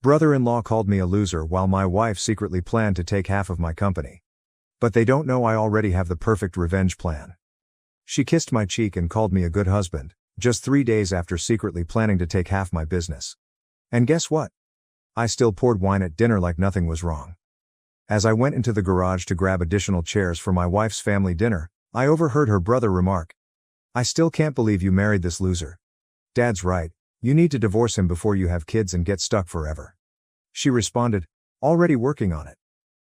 Brother-in-law called me a loser while my wife secretly planned to take half of my company. But they don't know I already have the perfect revenge plan. She kissed my cheek and called me a good husband, just 3 days after secretly planning to take half my business. And guess what? I still poured wine at dinner like nothing was wrong. As I went into the garage to grab additional chairs for my wife's family dinner, I overheard her brother remark, "I still can't believe you married this loser. Dad's right, you need to divorce him before you have kids and get stuck forever." She responded, "Already working on it.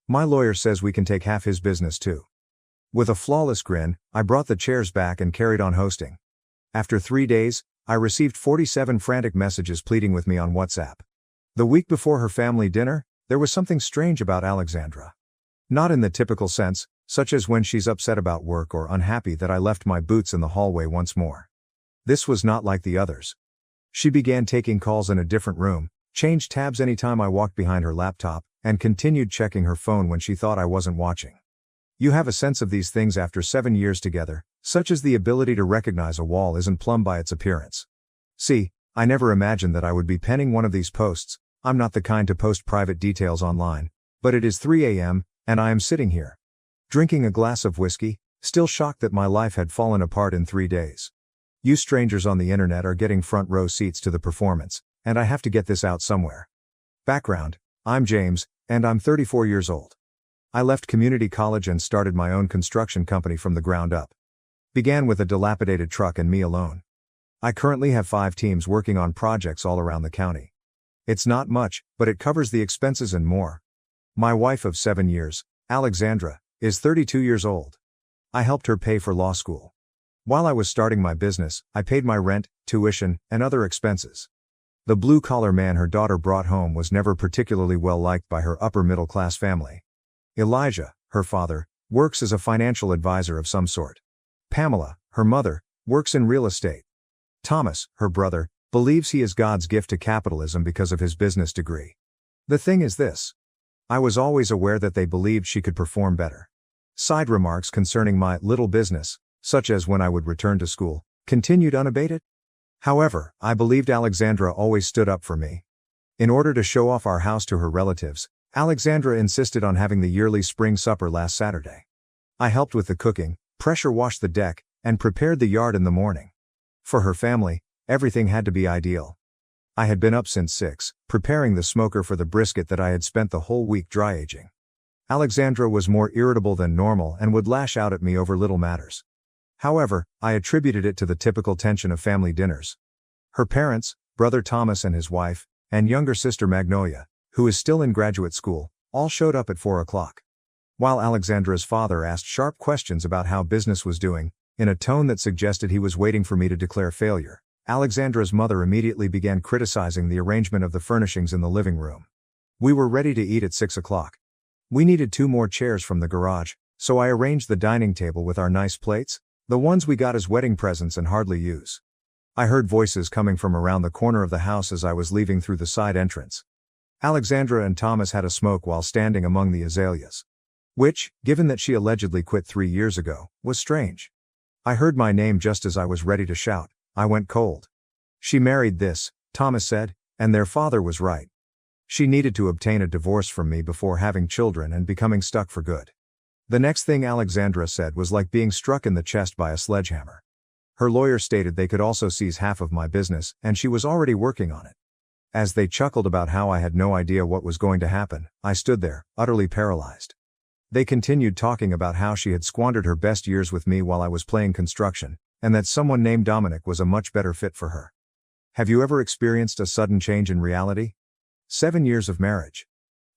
My lawyer says we can take half his business too." With a flawless grin, I brought the chairs back and carried on hosting. After 3 days, I received 47 frantic messages pleading with me on WhatsApp. The week before her family dinner, there was something strange about Alexandra. Not in the typical sense, such as when she's upset about work or unhappy that I left my boots in the hallway once more. This was not like the others. She began taking calls in a different room, changed tabs anytime I walked behind her laptop, and continued checking her phone when she thought I wasn't watching. You have a sense of these things after 7 years together, such as the ability to recognize a wall isn't plumb by its appearance. See, I never imagined that I would be penning one of these posts. I'm not the kind to post private details online, but it is 3 a.m., and I am sitting here, drinking a glass of whiskey, still shocked that my life had fallen apart in 3 days. You strangers on the internet are getting front row seats to the performance, and I have to get this out somewhere. Background: I'm James, and I'm 34 years old. I left community college and started my own construction company from the ground up. Began with a dilapidated truck and me alone. I currently have 5 teams working on projects all around the county. It's not much, but it covers the expenses and more. My wife of 7 years, Alexandra, is 32 years old. I helped her pay for law school. While I was starting my business, I paid my rent, tuition, and other expenses. The blue-collar man her daughter brought home was never particularly well liked by her upper-middle-class family. Elijah, her father, works as a financial advisor of some sort. Pamela, her mother, works in real estate. Thomas, her brother, believes he is God's gift to capitalism because of his business degree. The thing is this. I was always aware that they believed she could perform better. Side remarks concerning my little business, such as when I would return to school, continued unabated. However, I believed Alexandra always stood up for me. In order to show off our house to her relatives, Alexandra insisted on having the yearly spring supper last Saturday. I helped with the cooking, pressure washed the deck, and prepared the yard in the morning. For her family, everything had to be ideal. I had been up since 6, preparing the smoker for the brisket that I had spent the whole week dry aging. Alexandra was more irritable than normal and would lash out at me over little matters. However, I attributed it to the typical tension of family dinners. Her parents, brother Thomas and his wife, and younger sister Magnolia, who is still in graduate school, all showed up at 4 o'clock. While Alexandra's father asked sharp questions about how business was doing, in a tone that suggested he was waiting for me to declare failure, Alexandra's mother immediately began criticizing the arrangement of the furnishings in the living room. We were ready to eat at 6 o'clock. We needed 2 more chairs from the garage, so I arranged the dining table with our nice plates, the ones we got as wedding presents and hardly use. I heard voices coming from around the corner of the house as I was leaving through the side entrance. Alexandra and Thomas had a smoke while standing among the azaleas. Which, given that she allegedly quit 3 years ago, was strange. I heard my name just as I was ready to shout. I went cold. She married this, Thomas said, and their father was right. She needed to obtain a divorce from me before having children and becoming stuck for good. The next thing Alexandra said was like being struck in the chest by a sledgehammer. Her lawyer stated they could also seize half of my business, and she was already working on it. As they chuckled about how I had no idea what was going to happen, I stood there, utterly paralyzed. They continued talking about how she had squandered her best years with me while I was playing construction, and that someone named Dominic was a much better fit for her. Have you ever experienced a sudden change in reality? 7 years of marriage.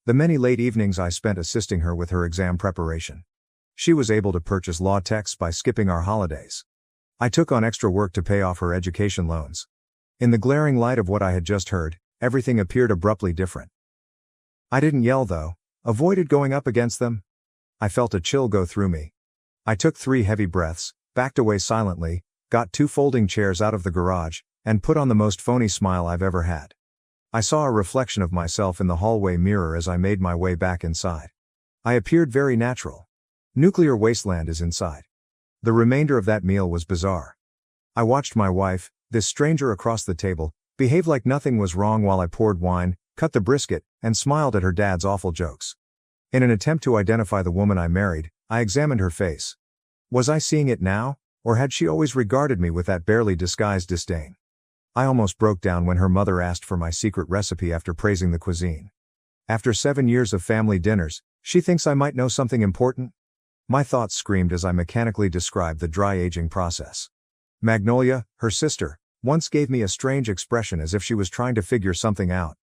The many late evenings I spent assisting her with her exam preparation. She was able to purchase law texts by skipping our holidays. I took on extra work to pay off her education loans. In the glaring light of what I had just heard, everything appeared abruptly different. I didn't yell though, avoided going up against them. I felt a chill go through me. I took 3 heavy breaths, backed away silently, got 2 folding chairs out of the garage, and put on the most phony smile I've ever had. I saw a reflection of myself in the hallway mirror as I made my way back inside. I appeared very natural. Nuclear wasteland is inside. The remainder of that meal was bizarre. I watched my wife, this stranger across the table, behave like nothing was wrong while I poured wine, cut the brisket, and smiled at her dad's awful jokes. In an attempt to identify the woman I married, I examined her face. Was I seeing it now, or had she always regarded me with that barely disguised disdain? I almost broke down when her mother asked for my secret recipe after praising the cuisine. After 7 years of family dinners, she thinks I might know something important? My thoughts screamed as I mechanically described the dry aging process. Magnolia, her sister, once gave me a strange expression as if she was trying to figure something out.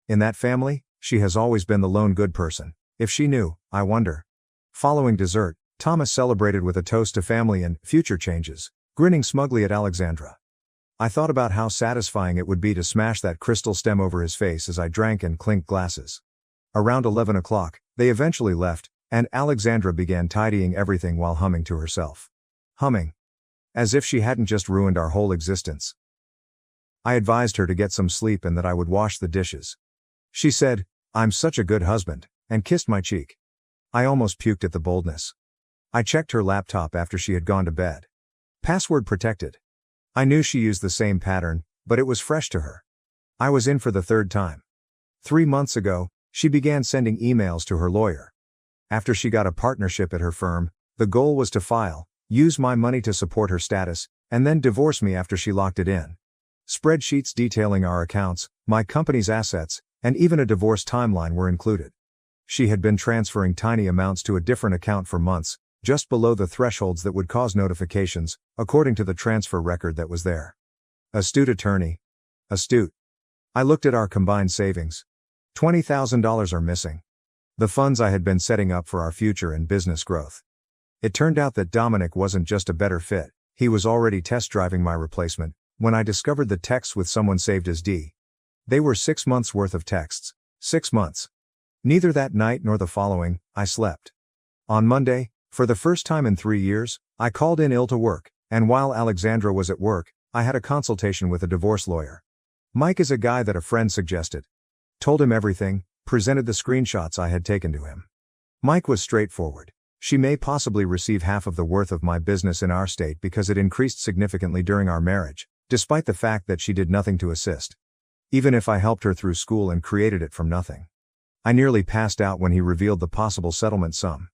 In that family, she has always been the lone good person. If she knew, I wonder. Following dessert, Thomas celebrated with a toast to family and future changes, grinning smugly at Alexandra. I thought about how satisfying it would be to smash that crystal stem over his face as I drank and clinked glasses. Around 11 o'clock, they eventually left, and Alexandra began tidying everything while humming to herself. Humming. As if she hadn't just ruined our whole existence. I advised her to get some sleep and that I would wash the dishes. She said, "I'm such a good husband," and kissed my cheek. I almost puked at the boldness. I checked her laptop after she had gone to bed. Password protected. I knew she used the same pattern, but it was fresh to her. I was in for the third time. 3 months ago, she began sending emails to her lawyer. After she got a partnership at her firm, the goal was to file, use my money to support her status, and then divorce me after she locked it in. Spreadsheets detailing our accounts, my company's assets, and even a divorce timeline were included. She had been transferring tiny amounts to a different account for months, just below the thresholds that would cause notifications, according to the transfer record that was there. Astute attorney. Astute. I looked at our combined savings. $20,000 are missing. The funds I had been setting up for our future and business growth. It turned out that Dominic wasn't just a better fit, he was already test driving my replacement, when I discovered the texts with someone saved as D. They were 6 months worth of texts. 6 months. Neither that night nor the following, I slept. On Monday, for the first time in 3 years, I called in ill to work, and while Alexandra was at work, I had a consultation with a divorce lawyer. Mike is a guy that a friend suggested. Told him everything, presented the screenshots I had taken to him. Mike was straightforward. She may possibly receive half of the worth of my business in our state because it increased significantly during our marriage, despite the fact that she did nothing to assist. Even if I helped her through school and created it from nothing. I nearly passed out when he revealed the possible settlement sum.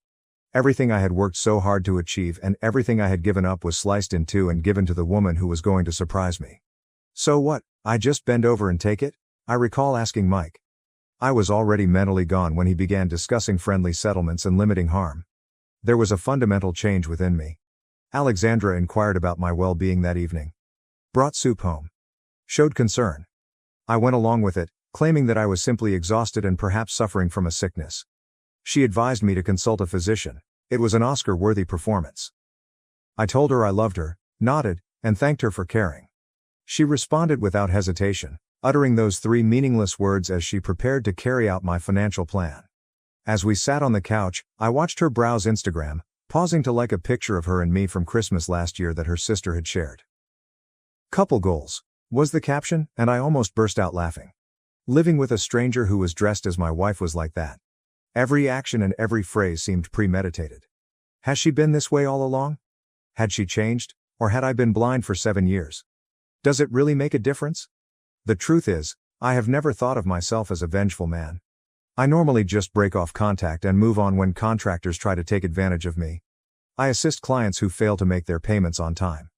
Everything I had worked so hard to achieve and everything I had given up was sliced in two and given to the woman who was going to surprise me. So what, I just bend over and take it? I recall asking Mike. I was already mentally gone when he began discussing friendly settlements and limiting harm. There was a fundamental change within me. Alexandra inquired about my well-being that evening. Brought soup home. Showed concern. I went along with it, claiming that I was simply exhausted and perhaps suffering from a sickness. She advised me to consult a physician. It was an Oscar-worthy performance. I told her I loved her, nodded, and thanked her for caring. She responded without hesitation, uttering those 3 meaningless words as she prepared to carry out my financial plan. As we sat on the couch, I watched her browse Instagram, pausing to like a picture of her and me from Christmas last year that her sister had shared. Couple goals, was the caption, and I almost burst out laughing. Living with a stranger who was dressed as my wife was like that. Every action and every phrase seemed premeditated. Has she been this way all along? Had she changed, or had I been blind for 7 years? Does it really make a difference? The truth is, I have never thought of myself as a vengeful man. I normally just break off contact and move on when contractors try to take advantage of me. I assist clients who fail to make their payments on time.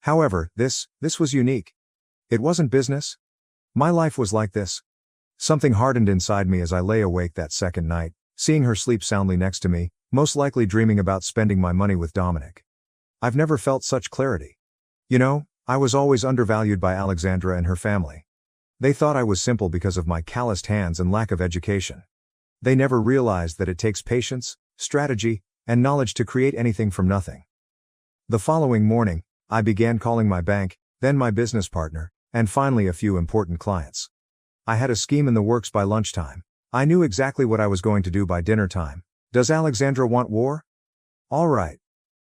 However, this was unique. It wasn't business. My life was like this. Something hardened inside me as I lay awake that second night, seeing her sleep soundly next to me, most likely dreaming about spending my money with Dominic. I've never felt such clarity. You know, I was always undervalued by Alexandra and her family. They thought I was simple because of my calloused hands and lack of education. They never realized that it takes patience, strategy, and knowledge to create anything from nothing. The following morning, I began calling my bank, then my business partner, and finally a few important clients. I had a scheme in the works by lunchtime. I knew exactly what I was going to do by dinner time. Does Alexandra want war? All right.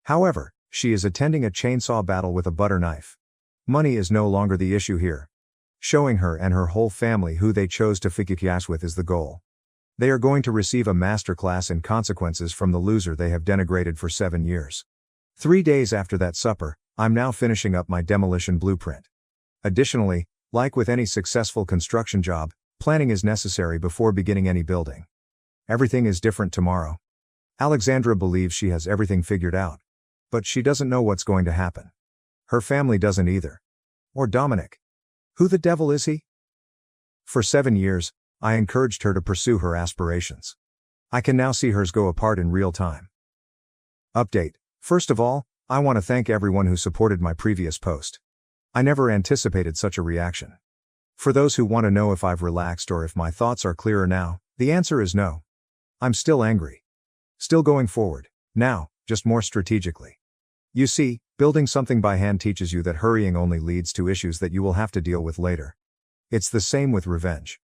However, she is attending a chainsaw battle with a butter knife. Money is no longer the issue here. Showing her and her whole family who they chose to fikikias with is the goal. They are going to receive a masterclass in consequences from the loser they have denigrated for 7 years. 3 days after that supper, I'm now finishing up my demolition blueprint. Additionally, like with any successful construction job, Planning is necessary before beginning any building. Everything is different tomorrow. Alexandra believes she has everything figured out. But she doesn't know what's going to happen. Her family doesn't either. Or Dominic. Who the devil is he? For 7 years, I encouraged her to pursue her aspirations. I can now see hers go apart in real time. Update. First of all, I want to thank everyone who supported my previous post. I never anticipated such a reaction. For those who want to know if I've relaxed or if my thoughts are clearer now, the answer is no. I'm still angry. Still going forward, now, just more strategically. You see, building something by hand teaches you that hurrying only leads to issues that you will have to deal with later. It's the same with revenge.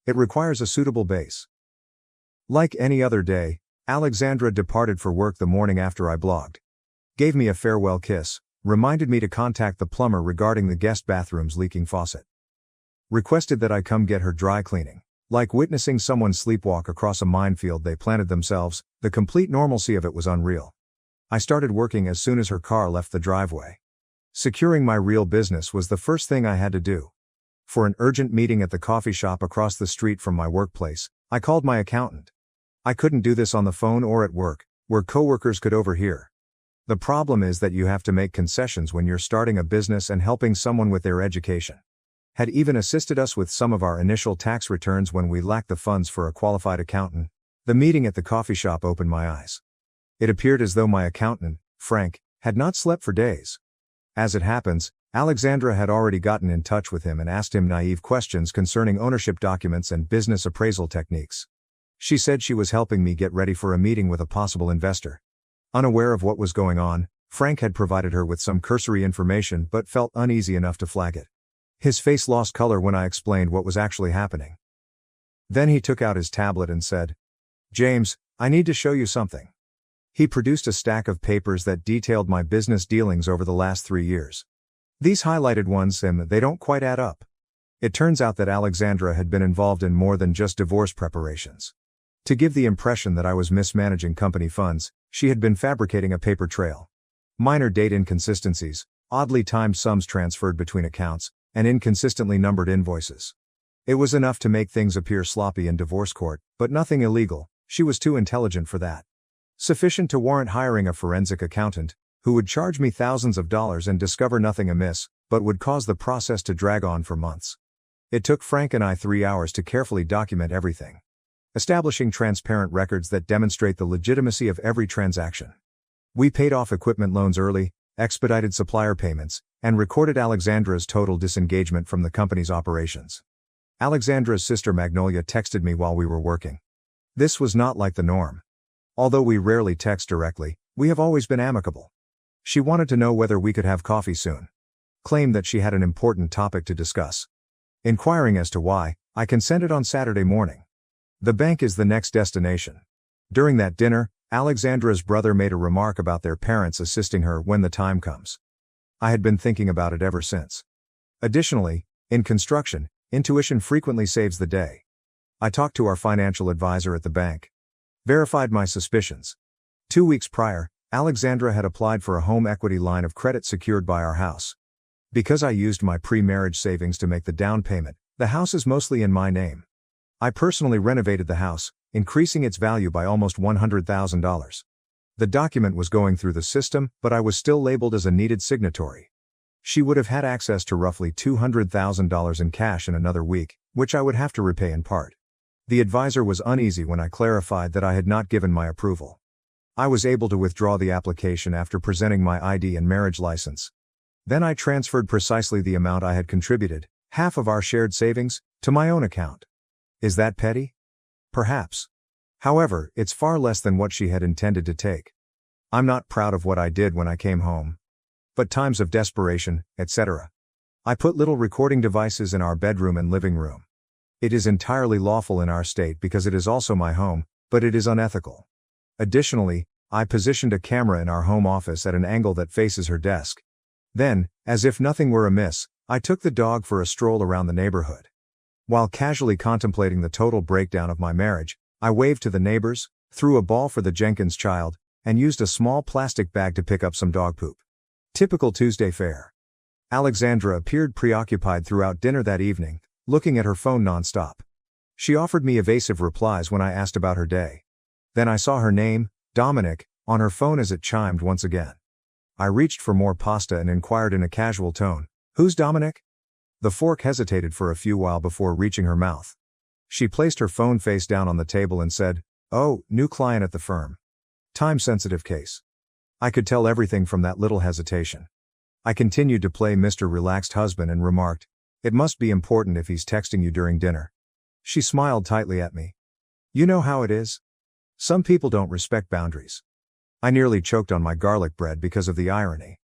It requires a suitable base. Like any other day, Alexandra departed for work the morning after I blogged. Gave me a farewell kiss, reminded me to contact the plumber regarding the guest bathroom's leaking faucet. Requested that I come get her dry cleaning. Like witnessing someone sleepwalk across a minefield they planted themselves, the complete normalcy of it was unreal. I started working as soon as her car left the driveway. Securing my real business was the first thing I had to do. For an urgent meeting at the coffee shop across the street from my workplace, I called my accountant. I couldn't do this on the phone or at work, where coworkers could overhear. The problem is that you have to make concessions when you're starting a business and helping someone with their education. Had even assisted us with some of our initial tax returns when we lacked the funds for a qualified accountant. The meeting at the coffee shop opened my eyes. It appeared as though my accountant, Frank, had not slept for days. As it happens, Alexandra had already gotten in touch with him and asked him naive questions concerning ownership documents and business appraisal techniques. She said she was helping me get ready for a meeting with a possible investor. Unaware of what was going on, Frank had provided her with some cursory information but felt uneasy enough to flag it. His face lost color when I explained what was actually happening. Then he took out his tablet and said, "James, I need to show you something." He produced a stack of papers that detailed my business dealings over the last 3 years. These highlighted ones, they don't quite add up. It turns out that Alexandra had been involved in more than just divorce preparations. To give the impression that I was mismanaging company funds, she had been fabricating a paper trail. Minor date inconsistencies, oddly timed sums transferred between accounts, and inconsistently numbered invoices. It was enough to make things appear sloppy in divorce court, but nothing illegal. She was too intelligent for that. Sufficient to warrant hiring a forensic accountant, who would charge me thousands of dollars and discover nothing amiss, but would cause the process to drag on for months. It took Frank and I 3 hours to carefully document everything. Establishing transparent records that demonstrate the legitimacy of every transaction. We paid off equipment loans early, expedited supplier payments, and recorded Alexandra's total disengagement from the company's operations. Alexandra's sister Magnolia texted me while we were working. This was not like the norm. Although we rarely text directly, we have always been amicable. She wanted to know whether we could have coffee soon. Claimed that she had an important topic to discuss. Inquiring as to why, I consented on Saturday morning. The bank is the next destination. During that dinner, Alexandra's brother made a remark about their parents assisting her when the time comes. I had been thinking about it ever since. Additionally, in construction, intuition frequently saves the day. I talked to our financial advisor at the bank. Verified my suspicions. 2 weeks prior, Alexandra had applied for a home equity line of credit secured by our house. Because I used my pre-marriage savings to make the down payment, the house is mostly in my name. I personally renovated the house, increasing its value by almost $100,000. The document was going through the system, but I was still labeled as a needed signatory. She would have had access to roughly $200,000 in cash in another week, which I would have to repay in part. The advisor was uneasy when I clarified that I had not given my approval. I was able to withdraw the application after presenting my ID and marriage license. Then I transferred precisely the amount I had contributed, half of our shared savings, to my own account. Is that petty? Perhaps. However, it's far less than what she had intended to take. I'm not proud of what I did when I came home. But times of desperation, etc. I put little recording devices in our bedroom and living room. It is entirely lawful in our state because it is also my home, but it is unethical. Additionally, I positioned a camera in our home office at an angle that faces her desk. Then, as if nothing were amiss, I took the dog for a stroll around the neighborhood. While casually contemplating the total breakdown of my marriage, I waved to the neighbors, threw a ball for the Jenkins child, and used a small plastic bag to pick up some dog poop. Typical Tuesday fare. Alexandra appeared preoccupied throughout dinner that evening, looking at her phone non-stop. She offered me evasive replies when I asked about her day. Then I saw her name, Dominic, on her phone as it chimed once again. I reached for more pasta and inquired in a casual tone, "Who's Dominic?" The fork hesitated for a few while before reaching her mouth. She placed her phone face down on the table and said, "Oh, new client at the firm. Time-sensitive case." I could tell everything from that little hesitation. I continued to play Mr. Relaxed Husband and remarked, "It must be important if he's texting you during dinner." She smiled tightly at me. "You know how it is. Some people don't respect boundaries." I nearly choked on my garlic bread because of the irony.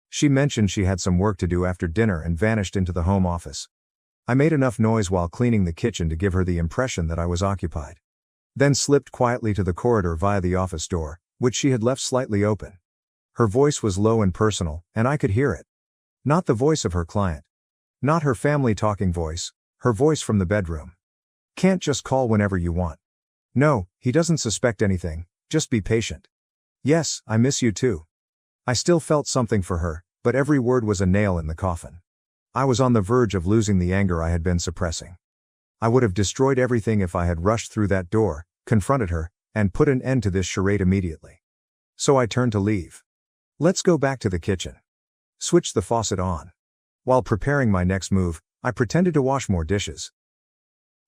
She mentioned she had some work to do after dinner and vanished into the home office. I made enough noise while cleaning the kitchen to give her the impression that I was occupied. Then slipped quietly to the corridor via the office door, which she had left slightly open. Her voice was low and personal, and I could hear it. Not the voice of her client. Not her family talking voice, her voice from the bedroom. "Can't just call whenever you want. No, he doesn't suspect anything, just be patient. Yes, I miss you too." I still felt something for her, but every word was a nail in the coffin. I was on the verge of losing the anger I had been suppressing. I would have destroyed everything if I had rushed through that door, confronted her, and put an end to this charade immediately. So I turned to leave. "Let's go back to the kitchen." Switched the faucet on. While preparing my next move, I pretended to wash more dishes.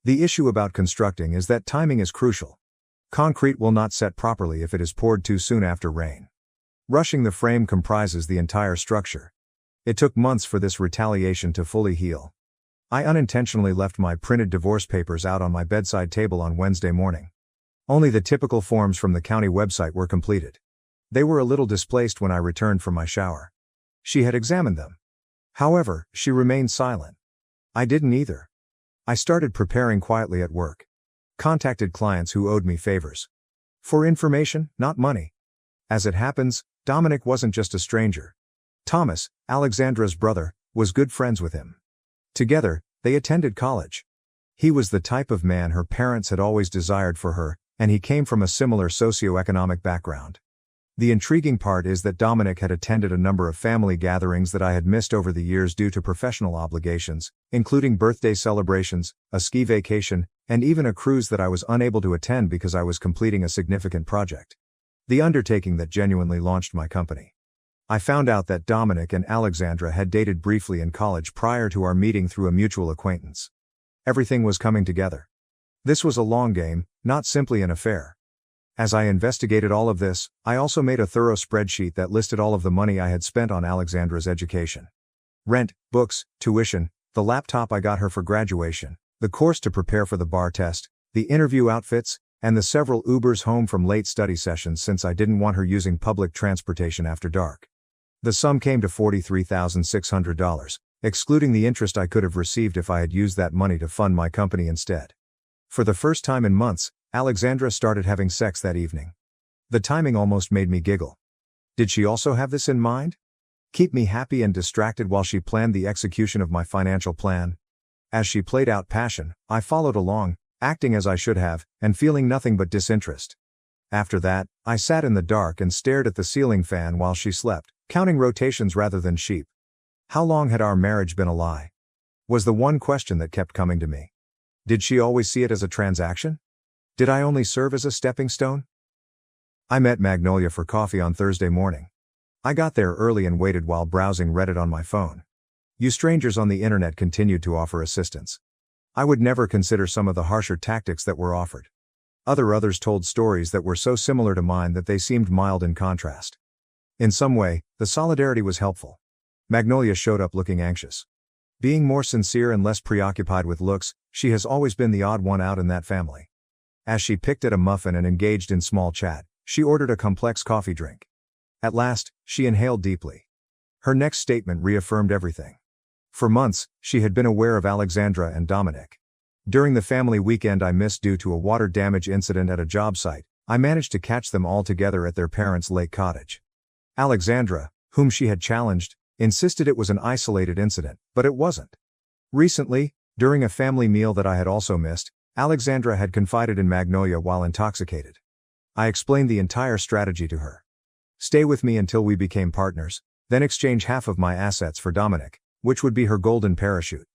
The issue about constructing is that timing is crucial. Concrete will not set properly if it is poured too soon after rain. Rushing the frame comprises the entire structure. It took months for this retaliation to fully heal. I unintentionally left my printed divorce papers out on my bedside table on Wednesday morning. Only the typical forms from the county website were completed. They were a little displaced when I returned from my shower. She had examined them. However, she remained silent. I didn't either. I started preparing quietly at work. Contacted clients who owed me favors. For information, not money. As it happens, Dominic wasn't just a stranger. Thomas, Alexandra's brother, was good friends with him. Together, they attended college. He was the type of man her parents had always desired for her, and he came from a similar socioeconomic background. The intriguing part is that Dominic had attended a number of family gatherings that I had missed over the years due to professional obligations, including birthday celebrations, a ski vacation, and even a cruise that I was unable to attend because I was completing a significant project. The undertaking that genuinely launched my company. I found out that Dominic and Alexandra had dated briefly in college prior to our meeting through a mutual acquaintance. Everything was coming together. This was a long game, not simply an affair. As I investigated all of this, I also made a thorough spreadsheet that listed all of the money I had spent on Alexandra's education. Rent, books, tuition, the laptop I got her for graduation, the course to prepare for the bar test, the interview outfits, and the several Ubers home from late study sessions since I didn't want her using public transportation after dark. The sum came to $43,600, excluding the interest I could have received if I had used that money to fund my company instead. For the first time in months, Alexandra started having sex that evening. The timing almost made me giggle. Did she also have this in mind? Keep me happy and distracted while she planned the execution of my financial plan? As she played out passion, I followed along, acting as I should have, and feeling nothing but disinterest. After that, I sat in the dark and stared at the ceiling fan while she slept, counting rotations rather than sheep. How long had our marriage been a lie? Was the one question that kept coming to me. Did she always see it as a transaction? Did I only serve as a stepping stone? I met Magnolia for coffee on Thursday morning. I got there early and waited while browsing Reddit on my phone. You strangers on the internet continued to offer assistance. I would never consider some of the harsher tactics that were offered. Others told stories that were so similar to mine that they seemed mild in contrast. In some way, the solidarity was helpful. Magnolia showed up looking anxious. Being more sincere and less preoccupied with looks, she has always been the odd one out in that family. As she picked at a muffin and engaged in small chat, she ordered a complex coffee drink. At last, she inhaled deeply. Her next statement reaffirmed everything. For months, she had been aware of Alexandra and Dominic. During the family weekend I missed due to a water damage incident at a job site, I managed to catch them all together at their parents' lake cottage. Alexandra, whom she had challenged, insisted it was an isolated incident, but it wasn't. Recently, during a family meal that I had also missed, Alexandra had confided in Magnolia while intoxicated. I explained the entire strategy to her. Stay with me until we became partners, then exchange half of my assets for Dominic, which would be her golden parachute.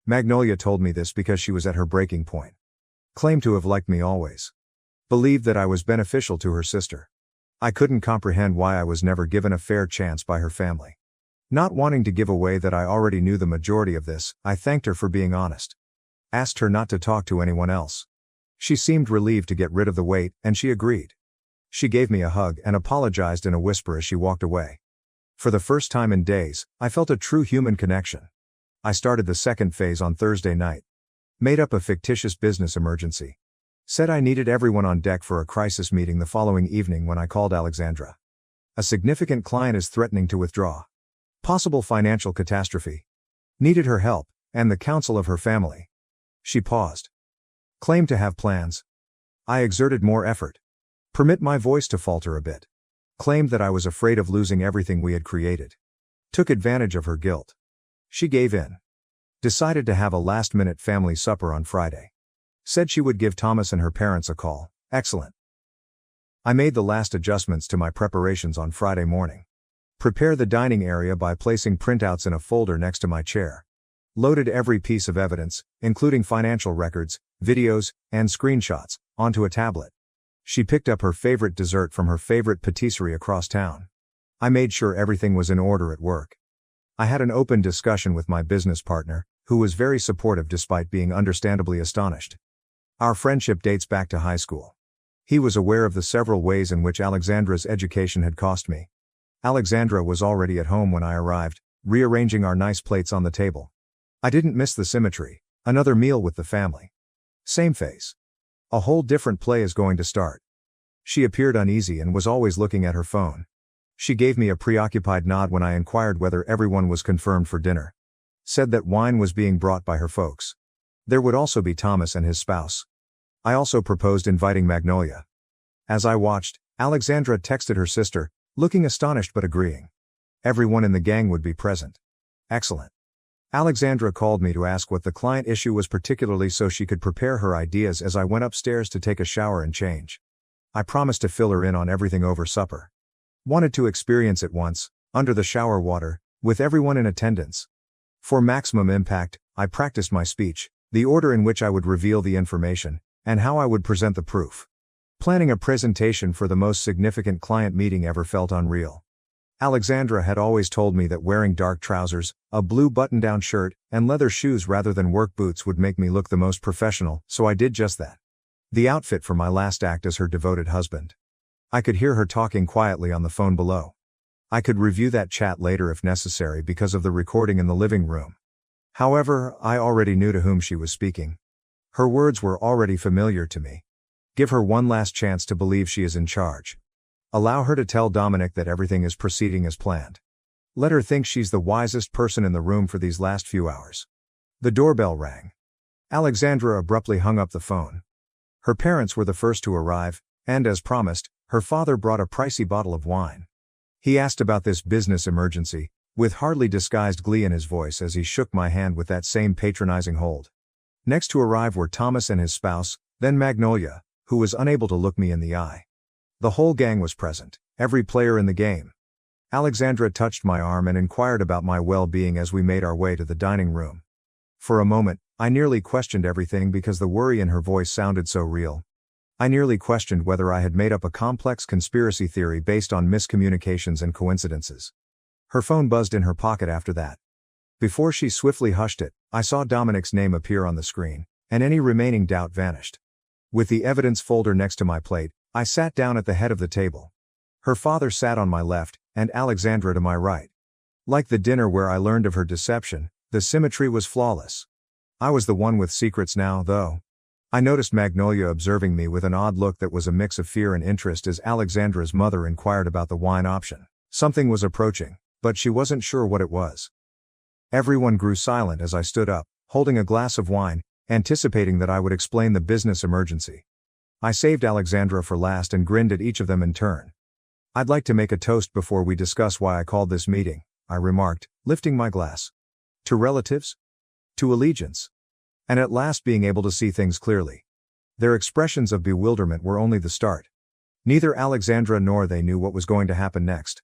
Magnolia told me this because she was at her breaking point. Claimed to have liked me always. Believed that I was beneficial to her sister. I couldn't comprehend why I was never given a fair chance by her family. Not wanting to give away that I already knew the majority of this, I thanked her for being honest. Asked her not to talk to anyone else. She seemed relieved to get rid of the weight, and she agreed. She gave me a hug and apologized in a whisper as she walked away. For the first time in days, I felt a true human connection. I started the second phase on Thursday night. Made up a fictitious business emergency. Said I needed everyone on deck for a crisis meeting the following evening when I called Alexandra. A significant client is threatening to withdraw. Possible financial catastrophe. Needed her help, and the counsel of her family. She paused. Claimed to have plans. I exerted more effort. Permit my voice to falter a bit. Claimed that I was afraid of losing everything we had created. Took advantage of her guilt. She gave in. Decided to have a last-minute family supper on Friday. Said she would give Thomas and her parents a call. Excellent. I made the last adjustments to my preparations on Friday morning. Prepare the dining area by placing printouts in a folder next to my chair. Loaded every piece of evidence, including financial records, videos, and screenshots, onto a tablet. She picked up her favorite dessert from her favorite patisserie across town. I made sure everything was in order at work. I had an open discussion with my business partner, who was very supportive despite being understandably astonished. Our friendship dates back to high school. He was aware of the several ways in which Alexandra's education had cost me. Alexandra was already at home when I arrived, rearranging our nice plates on the table. I didn't miss the symmetry. Another meal with the family. Same face. A whole different play is going to start. She appeared uneasy and was always looking at her phone. She gave me a preoccupied nod when I inquired whether everyone was confirmed for dinner. Said that wine was being brought by her folks. There would also be Thomas and his spouse. I also proposed inviting Magnolia. As I watched, Alexandra texted her sister, looking astonished but agreeing. Everyone in the gang would be present. Excellent. Alexandra called me to ask what the client issue was particularly so she could prepare her ideas as I went upstairs to take a shower and change. I promised to fill her in on everything over supper. Wanted to experience it once, under the shower water, with everyone in attendance. For maximum impact, I practiced my speech, the order in which I would reveal the information, and how I would present the proof. Planning a presentation for the most significant client meeting ever felt unreal. Alexandra had always told me that wearing dark trousers, a blue button-down shirt, and leather shoes rather than work boots would make me look the most professional, so I did just that. The outfit for my last act as her devoted husband. I could hear her talking quietly on the phone below. I could review that chat later if necessary because of the recording in the living room. However, I already knew to whom she was speaking. Her words were already familiar to me. Give her one last chance to believe she is in charge. Allow her to tell Dominic that everything is proceeding as planned. Let her think she's the wisest person in the room for these last few hours. The doorbell rang. Alexandra abruptly hung up the phone. Her parents were the first to arrive, and as promised, her father brought a pricey bottle of wine. He asked about this business emergency, with hardly disguised glee in his voice as he shook my hand with that same patronizing hold. Next to arrive were Thomas and his spouse, then Magnolia, who was unable to look me in the eye. The whole gang was present, every player in the game. Alexandra touched my arm and inquired about my well-being as we made our way to the dining room. For a moment, I nearly questioned everything because the worry in her voice sounded so real. I nearly questioned whether I had made up a complex conspiracy theory based on miscommunications and coincidences. Her phone buzzed in her pocket after that. Before she swiftly hushed it, I saw Dominic's name appear on the screen, and any remaining doubt vanished. With the evidence folder next to my plate, I sat down at the head of the table. Her father sat on my left, and Alexandra to my right. Like the dinner where I learned of her deception, the symmetry was flawless. I was the one with secrets now, though. I noticed Magnolia observing me with an odd look that was a mix of fear and interest as Alexandra's mother inquired about the wine option. Something was approaching, but she wasn't sure what it was. Everyone grew silent as I stood up, holding a glass of wine, anticipating that I would explain the business emergency. I saved Alexandra for last and grinned at each of them in turn. I'd like to make a toast before we discuss why I called this meeting, I remarked, lifting my glass. To relatives? To allegiance. And at last being able to see things clearly. Their expressions of bewilderment were only the start. Neither Alexandra nor they knew what was going to happen next.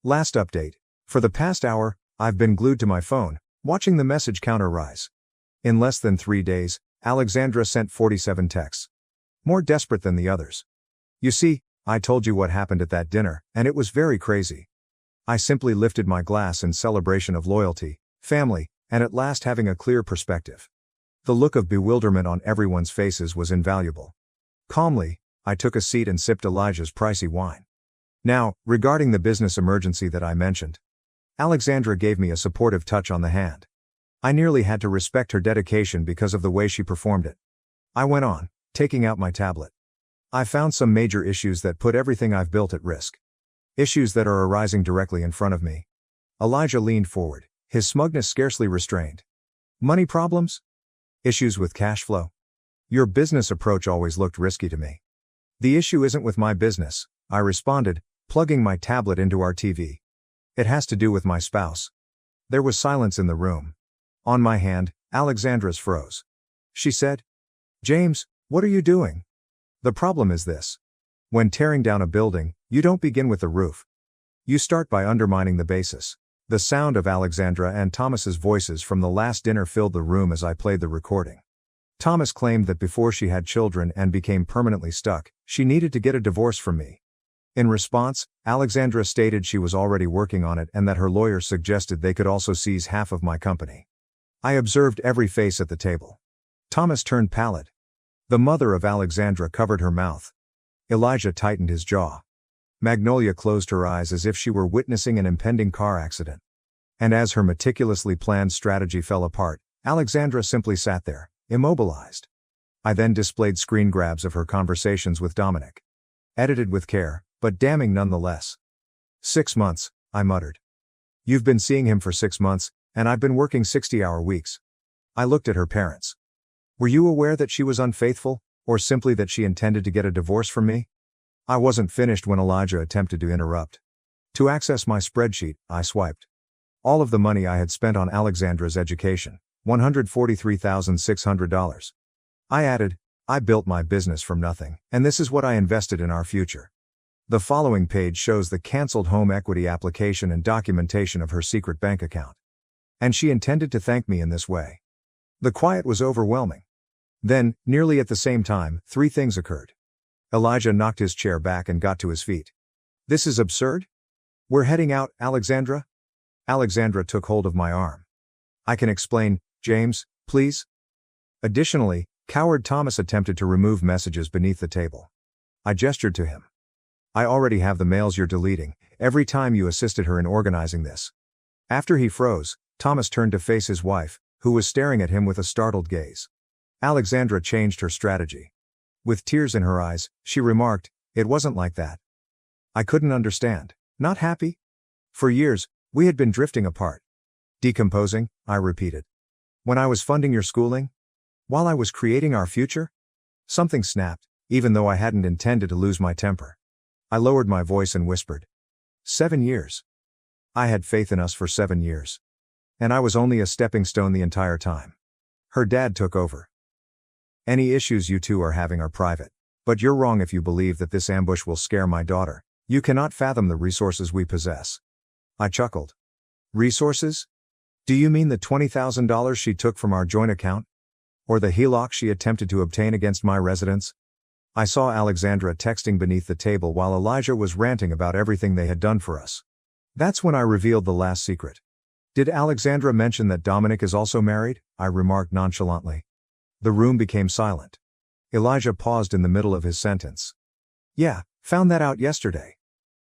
Last update. For the past hour, I've been glued to my phone, watching the message counter rise. In less than 3 days, Alexandra sent 47 texts. More desperate than the others. You see, I told you what happened at that dinner, and it was very crazy. I simply lifted my glass in celebration of loyalty, family, and at last having a clear perspective. The look of bewilderment on everyone's faces was invaluable. Calmly, I took a seat and sipped Elijah's pricey wine. Now, regarding the business emergency that I mentioned. Alexandra gave me a supportive touch on the hand. I nearly had to respect her dedication because of the way she performed it. I went on, taking out my tablet. I found some major issues that put everything I've built at risk. Issues that are arising directly in front of me. Elijah leaned forward, his smugness scarcely restrained. Money problems? Issues with cash flow? Your business approach always looked risky to me. The issue isn't with my business, I responded, plugging my tablet into our TV. It has to do with my spouse. There was silence in the room. On my hand, Alexandra's froze. She said, James, what are you doing? The problem is this. When tearing down a building, you don't begin with the roof. You start by undermining the basis. The sound of Alexandra and Thomas's voices from the last dinner filled the room as I played the recording. Thomas claimed that before she had children and became permanently stuck, she needed to get a divorce from me. In response, Alexandra stated she was already working on it and that her lawyer suggested they could also seize half of my company. I observed every face at the table. Thomas turned pallid. The mother of Alexandra covered her mouth. Elijah tightened his jaw. Magnolia closed her eyes as if she were witnessing an impending car accident. And as her meticulously planned strategy fell apart, Alexandra simply sat there, immobilized. I then displayed screen grabs of her conversations with Dominic. Edited with care, but damning nonetheless. 6 months, I muttered. You've been seeing him for 6 months, and I've been working 60-hour weeks. I looked at her parents. Were you aware that she was unfaithful, or simply that she intended to get a divorce from me? I wasn't finished when Elijah attempted to interrupt. To access my spreadsheet, I swiped. All of the money I had spent on Alexandra's education, $143,600. I added, I built my business from nothing, and this is what I invested in our future. The following page shows the canceled home equity application and documentation of her secret bank account. And she intended to thank me in this way. The quiet was overwhelming. Then, nearly at the same time, 3 things occurred. Elijah knocked his chair back and got to his feet. This is absurd? We're heading out, Alexandra? Alexandra took hold of my arm. I can explain, James, please? Additionally, coward Thomas attempted to remove messages beneath the table. I gestured to him. I already have the mails you're deleting, every time you assisted her in organizing this. After he froze, Thomas turned to face his wife, who was staring at him with a startled gaze. Alexandra changed her strategy. With tears in her eyes, she remarked, it wasn't like that. I couldn't understand. Not happy? For years, we had been drifting apart. Decomposing, I repeated. When I was funding your schooling? While I was creating our future? Something snapped, even though I hadn't intended to lose my temper. I lowered my voice and whispered. 7 years. I had faith in us for 7 years. And I was only a stepping stone the entire time. Her dad took over. Any issues you two are having are private. But you're wrong if you believe that this ambush will scare my daughter. You cannot fathom the resources we possess. I chuckled. Resources? Do you mean the $20,000 she took from our joint account? Or the HELOC she attempted to obtain against my residence? I saw Alexandra texting beneath the table while Elijah was ranting about everything they had done for us. That's when I revealed the last secret. Did Alexandra mention that Dominic is also married? I remarked nonchalantly. The room became silent. Elijah paused in the middle of his sentence. Yeah, found that out yesterday.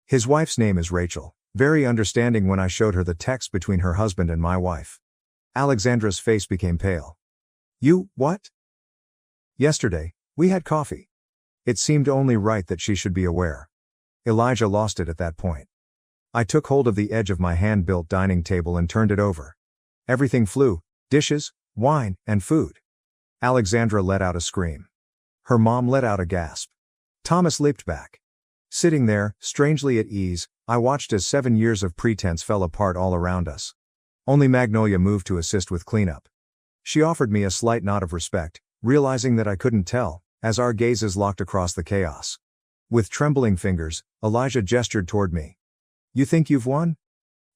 His wife's name is Rachel, very understanding when I showed her the text between her husband and my wife. Alexandra's face became pale. You, what? Yesterday, we had coffee. It seemed only right that she should be aware. Elijah lost it at that point. I took hold of the edge of my hand-built dining table and turned it over. Everything flew, dishes, wine, and food. Alexandra let out a scream. Her mom let out a gasp. Thomas leaped back. Sitting there, strangely at ease, I watched as 7 years of pretense fell apart all around us. Only Magnolia moved to assist with cleanup. She offered me a slight nod of respect, realizing that I couldn't tell, as our gazes locked across the chaos. With trembling fingers, Elijah gestured toward me. You think you've won?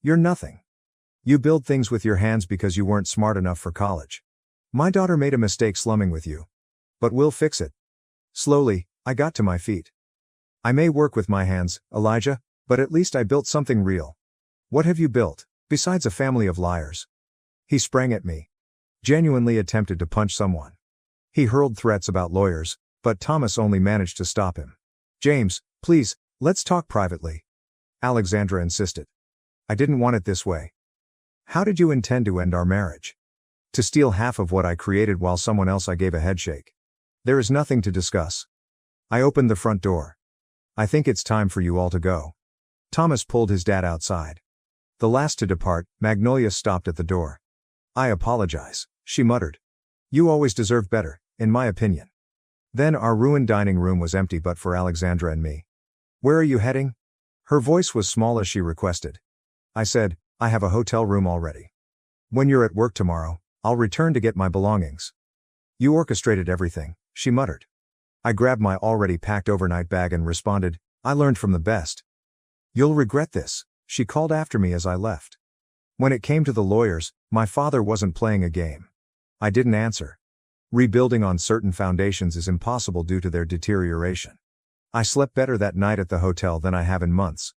You're nothing. You build things with your hands because you weren't smart enough for college. My daughter made a mistake slumming with you. But we'll fix it. Slowly, I got to my feet. I may work with my hands, Elijah, but at least I built something real. What have you built, besides a family of liars? He sprang at me. Genuinely attempted to punch someone. He hurled threats about lawyers, but Thomas only managed to stop him. James, please, let's talk privately. Alexandra insisted. I didn't want it this way. How did you intend to end our marriage? To steal half of what I created while someone else I gave a headshake. There is nothing to discuss. I opened the front door. I think it's time for you all to go. Thomas pulled his dad outside. The last to depart, Magnolia stopped at the door. I apologize, she muttered. You always deserved better, in my opinion. Then our ruined dining room was empty but for Alexandra and me. Where are you heading? Her voice was small as she requested. I said, I have a hotel room already. When you're at work tomorrow, I'll return to get my belongings. You orchestrated everything, she muttered. I grabbed my already packed overnight bag and responded, I learned from the best. You'll regret this, she called after me as I left. When it came to the lawyers, my father wasn't playing a game. I didn't answer. Rebuilding on certain foundations is impossible due to their deterioration. I slept better that night at the hotel than I have in months.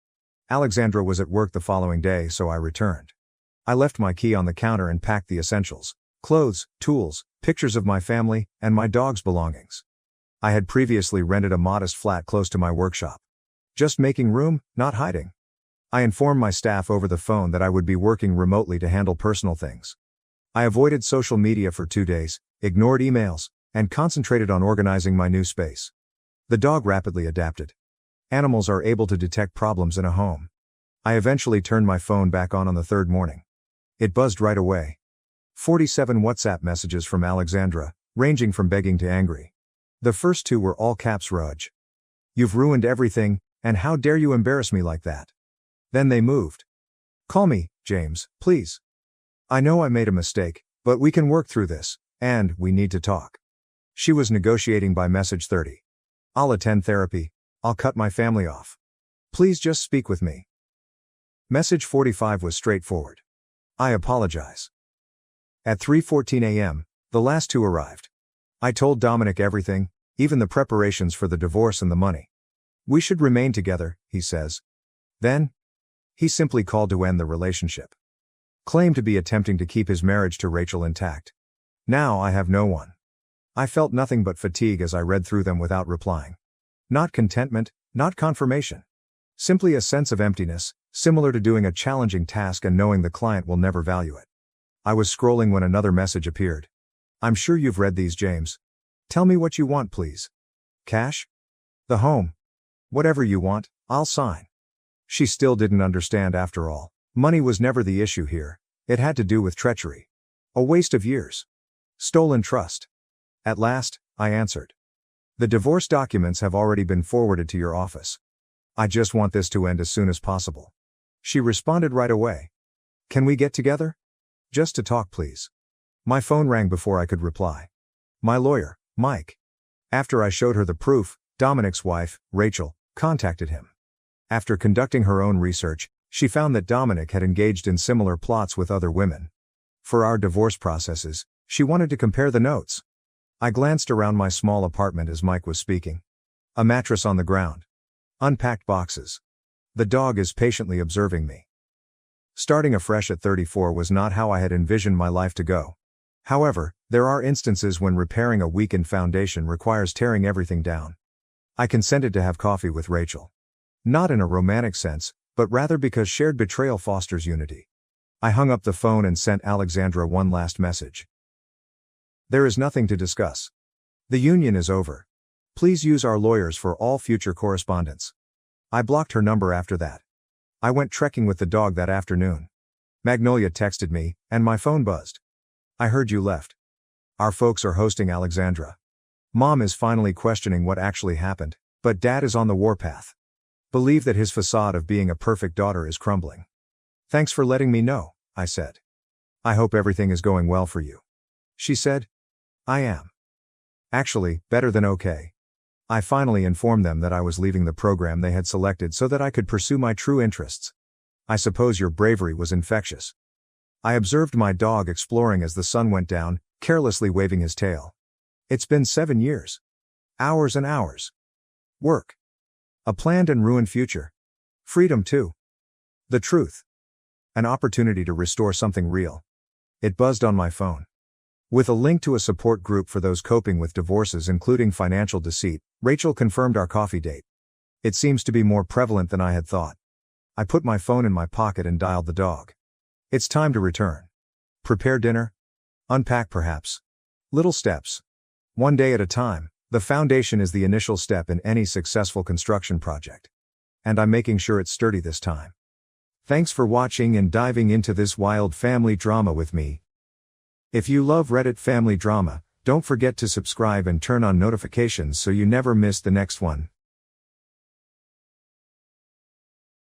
Alexandra was at work the following day, so I returned. I left my key on the counter and packed the essentials: clothes, tools, pictures of my family, and my dog's belongings. I had previously rented a modest flat close to my workshop. Just making room, not hiding. I informed my staff over the phone that I would be working remotely to handle personal things. I avoided social media for 2 days, ignored emails, and concentrated on organizing my new space. The dog rapidly adapted. Animals are able to detect problems in a home. I eventually turned my phone back on the third morning. It buzzed right away. 47 WhatsApp messages from Alexandra, ranging from begging to angry. The first 2 were all caps Rudge. You've ruined everything, and how dare you embarrass me like that? Then they moved. Call me, James, please. I know I made a mistake, but we can work through this, and we need to talk. She was negotiating by message 30. I'll attend therapy. I'll cut my family off. Please just speak with me. Message 45 was straightforward. I apologize. At 3:14 a.m., the last 2 arrived. I told Dominic everything, even the preparations for the divorce and the money. We should remain together, he says. Then, he simply called to end the relationship. Claimed to be attempting to keep his marriage to Rachel intact. Now I have no one. I felt nothing but fatigue as I read through them without replying. Not contentment, not confirmation. Simply a sense of emptiness, similar to doing a challenging task and knowing the client will never value it. I was scrolling when another message appeared. I'm sure you've read these, James. Tell me what you want, please. Cash? The home? Whatever you want, I'll sign. She still didn't understand after all. Money was never the issue here. It had to do with treachery. A waste of years. Stolen trust. At last, I answered. The divorce documents have already been forwarded to your office. I just want this to end as soon as possible. She responded right away. Can we get together? Just to talk, please. My phone rang before I could reply. My lawyer, Mike. After I showed her the proof, Dominic's wife, Rachel, contacted him. After conducting her own research, she found that Dominic had engaged in similar plots with other women. For our divorce processes, she wanted to compare the notes. I glanced around my small apartment as Mike was speaking. A mattress on the ground. Unpacked boxes. The dog is patiently observing me. Starting afresh at 34 was not how I had envisioned my life to go. However, there are instances when repairing a weakened foundation requires tearing everything down. I consented to have coffee with Rachel. Not in a romantic sense, but rather because shared betrayal fosters unity. I hung up the phone and sent Alexandra one last message. There is nothing to discuss. The union is over. Please use our lawyers for all future correspondence. I blocked her number after that. I went trekking with the dog that afternoon. Magnolia texted me, and my phone buzzed. I heard you left. Our folks are hosting Alexandra. Mom is finally questioning what actually happened, but Dad is on the warpath. Believe that his facade of being a perfect daughter is crumbling. Thanks for letting me know, I said. I hope everything is going well for you. She said. I am. Actually, better than okay. I finally informed them that I was leaving the program they had selected so that I could pursue my true interests. I suppose your bravery was infectious. I observed my dog exploring as the sun went down, carelessly waving his tail. It's been 7 years. Hours and hours. Work. A planned and ruined future. Freedom too. The truth. An opportunity to restore something real. It buzzed on my phone. With a link to a support group for those coping with divorces including financial deceit, Rachel confirmed our coffee date. It seems to be more prevalent than I had thought. I put my phone in my pocket and dialed the dog. It's time to return. Prepare dinner? Unpack perhaps. Little steps. One day at a time. The foundation is the initial step in any successful construction project. And I'm making sure it's sturdy this time. Thanks for watching and diving into this wild family drama with me. If you love Reddit family drama, don't forget to subscribe and turn on notifications so you never miss the next one.